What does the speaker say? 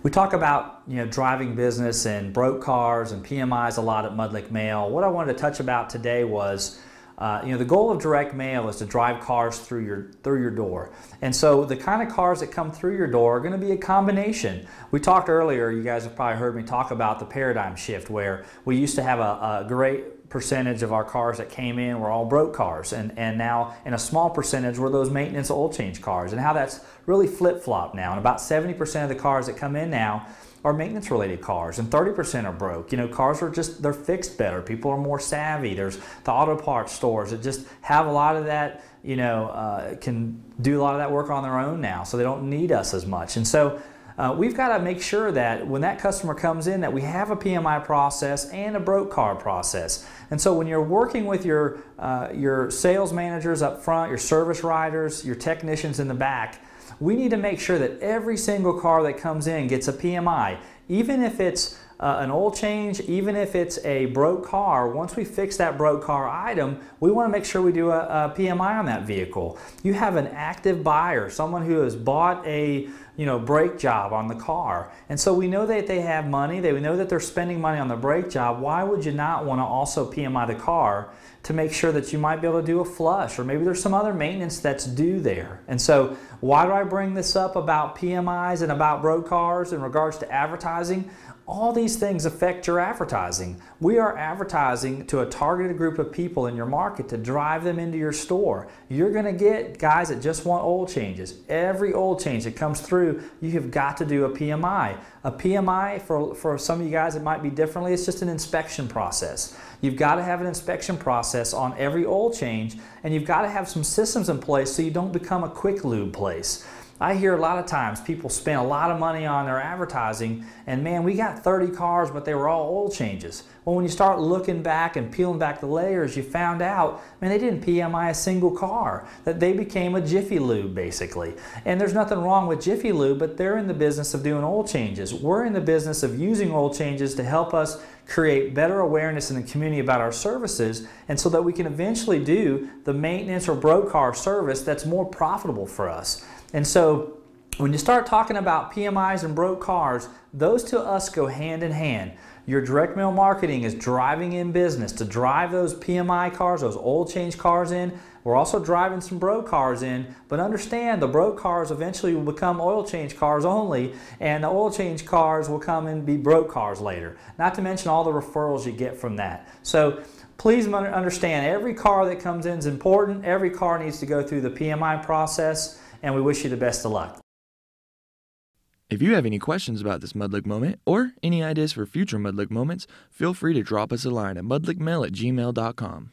We talk about driving business and broke cars and PMIs a lot at Mudlick Mail. What I wanted to touch about today was the goal of direct mail is to drive cars through your door. And so the kind of cars that come through your door are going to be a combination. We talked earlier, you guys have probably heard me talk about the paradigm shift, where we used to have a great percentage of our cars that came in were all broke cars, and now in a small percentage were those maintenance oil change cars, and how that's really flip-flopped now. And about 70% of the cars that come in now are maintenance related cars, and 30% are broke. Cars are they're fixed better. People are more savvy. There's the auto parts stores that just have a lot of that, can do a lot of that work on their own now, so they don't need us as much. And so we've got to make sure that when that customer comes in, that we have a PMI process and a broke car process. And so when you're working with your sales managers up front, your service writers, your technicians in the back, we need to make sure that every single car that comes in gets a PMI. Even if it's an oil change, even if it's a broke car, once we fix that broke car item, we want to make sure we do a PMI on that vehicle. You have an active buyer, someone who has bought a brake job on the car. And so we know that they have money, we know that they're spending money on the brake job. Why would you not want to also PMI the car to make sure that you might be able to do a flush, or maybe there's some other maintenance that's due there? And so why do I bring this up about PMIs and about broke cars in regards to advertising? All these things affect your advertising. We are advertising to a targeted group of people in your market to drive them into your store. You're going to get guys that just want oil changes. Every oil change that comes through, you have got to do a PMI. A PMI, for some of you guys, it might be differently. It's just an inspection process. You've got to have an inspection process on every oil change, and you've got to have some systems in place so you don't become a quick lube place. I hear a lot of times people spend a lot of money on their advertising, and man, we got 30 cars, but they were all oil changes. Well, when you start looking back and peeling back the layers, you found out, man, they didn't PMI a single car, that they became a Jiffy Lube basically. And there's nothing wrong with Jiffy Lube, but they're in the business of doing oil changes. We're in the business of using oil changes to help us create better awareness in the community about our services, and so that we can eventually do the maintenance or broke car service that's more profitable for us. And so when you start talking about PMIs and broke cars, those to us go hand in hand. Your direct mail marketing is driving in business to drive those PMI cars, those oil change cars in. We're also driving some broke cars in, but understand the broke cars eventually will become oil change cars only, and the oil change cars will come and be broke cars later. Not to mention all the referrals you get from that. So please understand, every car that comes in is important. Every car needs to go through the PMI process, and we wish you the best of luck. If you have any questions about this Mudlick moment, or any ideas for future Mudlick moments, feel free to drop us a line at mudlickmail@gmail.com.